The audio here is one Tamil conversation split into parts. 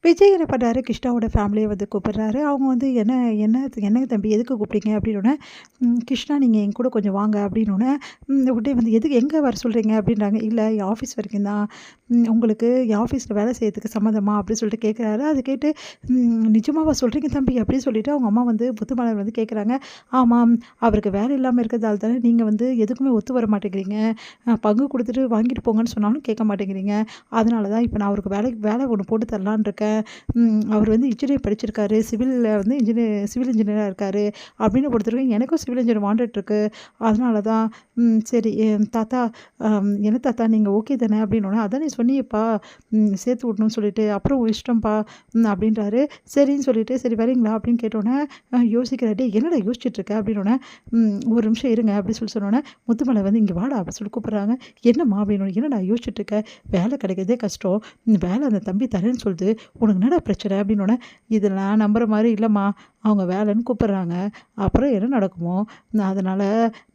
விஜய் என்ன பண்ணாரு, கிருஷ்ணாவோட ஃபேமிலிய வந்து கூப்பிடுறாரு. அவங்க வந்து என்ன என்ன என்னங்க தம்பி எதுக்கு கூப்பிட்டீங்க அப்படின்னோனே, கிருஷ்ணா நீங்க என் கூட கொஞ்சம் வாங்க அப்படின்னோனே, உடனே வந்து எதுக்கு எங்க வர சொல்றீங்க அப்படின்றாங்க. இல்ல என் ஆஃபீஸ் வரைக்கும் தான். உங்களுக்கு என் ஆஃபீஸ்ல வேலை செய்யறதுக்கு சம்மதமா அப்படின்னு சொல்லிட்டு கேட்குறாரு. அது கேட்டு நிஜமாவா சொல்றீங்க தம்பி அப்படின்னு சொல்லிட்டு அவங்க அம்மா வந்து முத்துமலர் வந்து கேட்குறாங்க. ஆமாம், அவருக்கு வேலை இல்லாம இருக்கிறதால தானே நீங்க வந்து எதுக்குமே ஒத்து வர மாட்டேங்கிறீங்க. பங்கு குடுத்துட்டு வாங்கிட்டு போங்கன்னு சொன்னாலும் கேட்க மாட்டேங்கிறீங்க. அதனால தான் இப்ப நான் அவருக்கு வேலை ஒண்ணு போட்டு தரலான்னு இருக்கேன். அவர் வந்து இன்ஜினியர் படிச்சிருக்காரு. சிவில்ல வந்து சிவில் இன்ஜினியரா இருக்காரு அப்படின்னு பொறுத்தவரைக்கும் எனக்கும் சிவில் இன்ஜினியர் வாண்டட் இருக்கு. அதனால தான் சரி தாத்தா என்ன தாத்தா நீங்கள் ஓகே தானே அப்படின்னோடனே, அதான் நீ சொன்னியேப்பா சேர்த்து விடணும்னு சொல்லிட்டு, அப்புறம் உன் இஷ்டம்ப்பா அப்படின்றாரு. சரின்னு சொல்லிட்டு சரி வரீங்களா அப்படின்னு கேட்டோன்னே யோசிக்கிறாரு. டேய் என்னடா யோசிச்சுட்டு இருக்க அப்படின்னோடனே, ஒரு நிமிஷம் இருங்க அப்படின்னு சொல்லி சொன்னோன்னே, முத்துமலை வந்து இங்கே வாடா அப்படின்னு சொல்லி கூப்பிட்றாங்க. என்னம்மா அப்படின்னோடனே, என்னடா யோசிச்சுட்டு இருக்க, வேலை கிடைக்கிறதே கஷ்டம், வேலை அந்த தம்பி தரேன்னு சொல்லுது, உனக்கு என்னடா பிரச்சனை அப்படின்னோடனே, இதெல்லாம் நம்புற மாதிரி இல்லைம்மா, அவங்க வேலைன்னு கூப்பிட்றாங்க, அப்புறம் என்ன நடக்குமோ அதனால்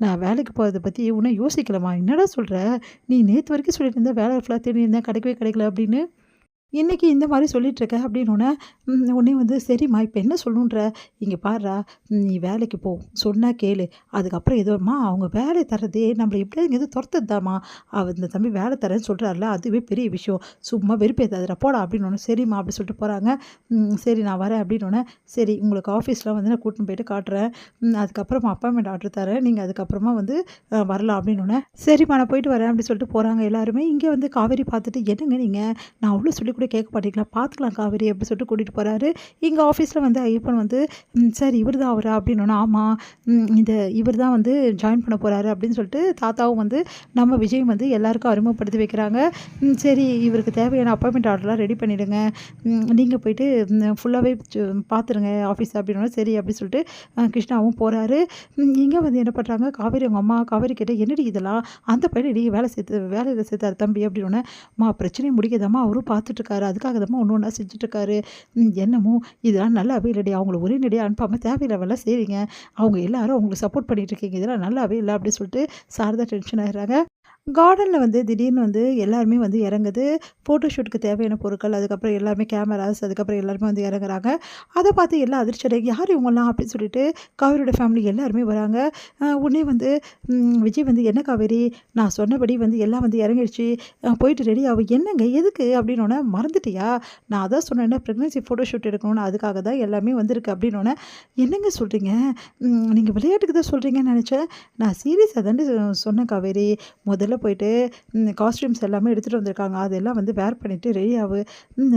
நான் வேலைக்கு போகிறத பற்றி இன்னும் யோசிக்கலம்மா. என்னடா சொல்கிற, நீ நேற்று வரைக்கும் சொல்லிட்டு இருந்த வேலை ஃபுல்லாக தேடி இருந்தேன் கிடைக்கவே கிடைக்கல அப்படின்னு, இன்னைக்கு இந்த மாரி சொல்லிட்டுருக்க அப்படின்னோனே, உடனே வந்து சரிம்மா இப்ப என்ன சொல்லணுன்ற, இங்க பார்றா நீ வேலைக்கு போ, சொன்னா கேளு. அதுக்கப்புறம் ஏதோம்மா அவங்க வேலை தர்றதே நம்மள எப்படியாவது இங்கேருந்து தொரத்துதாம்மா. இந்த தம்பி வேலை தரேன்னு சொல்றாருல, அதுவே பெரிய விஷயம். சும்மா வெறுப்பேத்தாதடா போடா அப்படின்னோனே, சரிம்மா அப்படி சொல்லிட்டு போறாங்க. சரி நான் வரேன் அப்படின்னோனே, சரி உங்களுக்கு ஆஃபீஸ்லாம் வந்து நான் கூட்டின்னு போயிட்டு காட்டுறேன். அதுக்கப்புறமா அப்பாயின்மெண்ட் ஆர்டர் தரேன். நீங்க அதுக்கப்புறமா வந்து வரலாம் அப்படின்னோனே, சரிம்மா நான் போயிட்டு வரேன் அப்படின்னு சொல்லிட்டு போறாங்க எல்லாருமே. இங்க வந்து காவேரி பார்த்துட்டு, என்னங்க நீங்க நான் அவ்வளோ சொல்லி கூட கேட்க மாட்டீங்களா? பார்த்துக்கலாம் காவேரி அப்படி சொல்லிட்டு கூட்டிகிட்டு போகிறாரு. எங்கள் ஆஃபீஸில் வந்து ஐயப்பன் வந்து சார் இவர் தான் அவரா அப்படின்னோன்னா, ஆமாம் இவர் தான் வந்து ஜாயின் பண்ண போகிறாரு அப்படின்னு சொல்லிட்டு தாத்தாவும் வந்து நம்ம விஜயும் வந்து எல்லாருக்கும் அறிமுகப்படுத்தி வைக்கிறாங்க. சரி இவருக்கு தேவையான அப்பாயின்மெண்ட் ஆர்டர்லாம் ரெடி பண்ணிவிடுங்க, நீங்கள் போயிட்டு ஃபுல்லாகவே பார்த்துருங்க ஆஃபீஸ் அப்படின்னா சரி அப்படின்னு சொல்லிட்டு கிருஷ்ணாவும் போகிறாரு. இங்கே வந்து என்ன பண்ணுறாங்க, காவேரி அவங்க அம்மா காவேரி கிட்ட என்னடி இதெல்லாம் அந்த பையனை இடையே வேலையில் சேர்த்தாரு தம்பி அப்படின்னோடனே, பிரச்சனையை முடிக்காதாம்மா அவரும் பார்த்துட்ருக்காரு, அதுக்காக தான் ஒன்று ஒன்றா செஞ்சுட்ருக்காரு. என்னமோ இதெல்லாம் நல்லாவே இல்லடி, அவங்கள ஒரே நடியாக அனுப்பாமல் தேவையில்லாமலாம் செய்றீங்க, அவங்க எல்லாரும் அவங்களுக்கு சப்போர்ட் பண்ணிகிட்ருக்கீங்க, இதெல்லாம் நல்லாவே இல்லை அப்படின்னு சொல்லிட்டு சாரதா டென்ஷன் ஆகிறாங்க. கார்டனில் வந்து திடீர்னு வந்து எல்லாருமே வந்து இறங்குது. ஃபோட்டோ ஷூட்டுக்கு தேவையான பொருட்கள், அதுக்கப்புறம் எல்லாருமே கேமராஸ், அதுக்கப்புறம் எல்லாருமே வந்து இறங்குறாங்க. அதை பார்த்து எல்லாம் அதிர்ச்சி அடைங்க, யார் இவங்கலாம் அப்படின்னு சொல்லிட்டு காவேரியோட ஃபேமிலி எல்லாருமே வராங்க. உடனே வந்து விஜய் வந்து என்ன காவேரி நான் சொன்னபடி வந்து எல்லாம் வந்து இறங்கிடுச்சு, போயிட்டு ரெடி ஆகும், என்னங்க எதுக்கு அப்படின்னோடனே, மறந்துட்டியா நான் அதான் சொன்னேன்னா ப்ரெக்னன்சி ஃபோட்டோ ஷூட் எடுக்கணும்னு, அதுக்காக தான் எல்லாமே வந்திருக்கு அப்படின்னோடனே, என்னங்க சொல்கிறீங்க, நீங்கள் விளையாட்டுக்கு தான் சொல்கிறீங்கன்னு நினச்சேன், நான் சீரியஸாக தானே சொன்னேன் காவேரி. முதல்ல போயிட்டு காஸ்டியூம்ஸ் எல்லாமே எடுத்துகிட்டு வந்திருக்காங்க, அதெல்லாம் வந்து வேர் பண்ணிவிட்டு ரெடி ஆகு.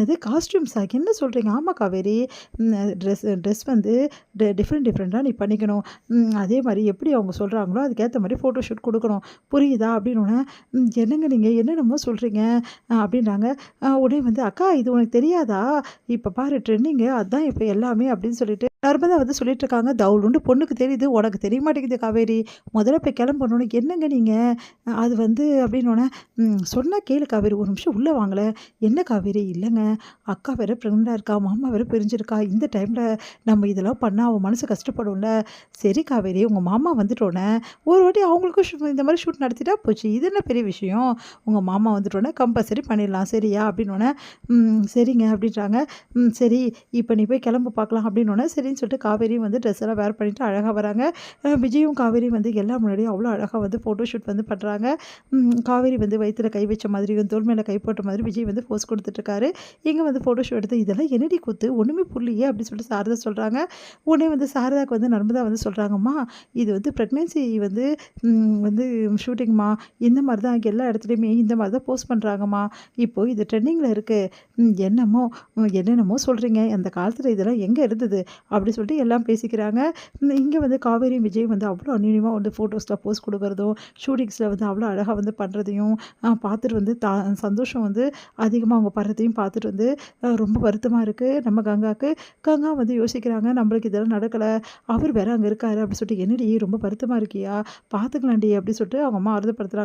இது காஸ்டியூம்ஸா என்ன சொல்கிறீங்க? ஆமாம் காவேரி, ட்ரெஸ் வந்து டிஃப்ரெண்ட்டாக நீ பண்ணிக்கணும், அதே மாதிரி எப்படி அவங்க சொல்கிறாங்களோ அதுக்கேற்ற மாதிரி ஃபோட்டோ ஷூட் கொடுக்கணும், புரியுதா அப்படின்னோடனே, என்னங்க நீங்கள் என்னென்னமோ சொல்கிறீங்க அப்படின்றாங்க. உடனே வந்து அக்கா இது உனக்கு தெரியாதா, இப்போ பாரு ட்ரெண்டிங்கு அதான் இப்போ எல்லாமே அப்படின்னு சொல்லிட்டு நர்மதா வந்து சொல்லிட்டு இருக்காங்க. தவுளுண்டு பொண்ணுக்கு தெரியுது, உனக்கு தெரிய மாட்டேங்குது காவேரி, முதல்ல போய் கிளம்பணுன்னு, என்னங்க நீங்கள் அது வந்து அப்படின்னோடனே, சொன்னால் கேளு காவேரி ஒரு நிமிஷம் உள்ளே வாங்கலை. என்ன காவேரி, இல்லைங்க அக்கா வேறு ப்ரெக்னெண்ட்டாக இருக்கா, மாமா வேறு பிரிஞ்சிருக்கா, இந்த டைமில் நம்ம இதெல்லாம் பண்ணால் அவன் மனசு கஷ்டப்படும்ல. சரி காவேரி உங்கள் மாமா வந்துட்டோன்னே ஒரு வாட்டி அவங்களுக்கும் இந்த மாதிரி ஷூட் நடத்திட்டா போச்சு, இது என்ன பெரிய விஷயம், உங்கள் மாமா வந்துட்டோன்னே கம்பல்சரி பண்ணிடலாம் சரியா அப்படின்னோடனே, சரிங்க அப்படின்றாங்க. சரி இப்போ நீ போய் கிளம்பு பார்க்கலாம் அப்படின்னோடனே, சரின்னு சொல்லிட்டு காவேரியும் வந்து ட்ரெஸ் எல்லாம் வேர் பண்ணிவிட்டு அழகாக வராங்க. விஜயும் காவேரியும் வந்து எல்லா முன்னாடியும் அவ்வளோ அழகாக வந்து ஃபோட்டோ ஷூட் வந்து பண்ணுறாங்க. காவேரி வந்து வயிற்றுல கை வச்ச மாதிரியும் தோள் மேலே கை போட்ட மாதிரி விஜய் வந்து போஸ் கொடுத்துட்ருக்காரு. இங்கே வந்து ஃபோட்டோ ஷூட் எடுத்து இதெல்லாம் என்னடி கூத்து ஒன்றுமே புரியலையே அப்படின்னு சொல்லிட்டு சாரதா சொல்கிறாங்க. உடனே வந்து சாரதாக்கு வந்து நர்மதா வந்து சொல்கிறாங்கம்மா, இது வந்து ப்ரெக்னென்சி வந்து வந்து ஷூட்டிங்மா, இந்த மாதிரி தான் எல்லா இடத்துலையுமே இந்த மாதிரி தான் போஸ்ட் பண்ணுறாங்கம்மா, இப்போது இது ட்ரெண்டிங்கில் இருக்குது, என்னென்னமோ சொல்கிறீங்க, அந்த காலத்தில் இதெல்லாம் எங்கே இருந்தது அப்படி சொல்லிட்டு எல்லாம் பேசிக்கிறாங்க. இங்கே வந்து காவேரியும் விஜயும் வந்து அவ்வளோ அந்நியமாக வந்து ஃபோட்டோஸில் போஸ்ட் கொடுக்குறதும் ஷூட்டிங்ஸில் வந்து அவ்வளோ அழகாக வந்து பண்ணுறதையும் பார்த்துட்டு வந்து சந்தோஷம் வந்து அதிகமாக அவங்க படுறதையும் பார்த்துட்டு வந்து ரொம்ப வருத்தமாக இருக்குது நம்ம கங்காவுக்கு. கங்கா வந்து யோசிக்கிறாங்க, நம்மளுக்கு இதெல்லாம் நடக்கலை, அவர் வேற அங்கே இருக்காரு அப்படி சொல்லிட்டு, என்னடி ரொம்ப வருத்தமாக இருக்கியா, பார்த்துக்கலாம்டி அப்படி சொல்லிட்டு அவங்க அம்மா ஆறுதப்படுத்துகிறாங்க.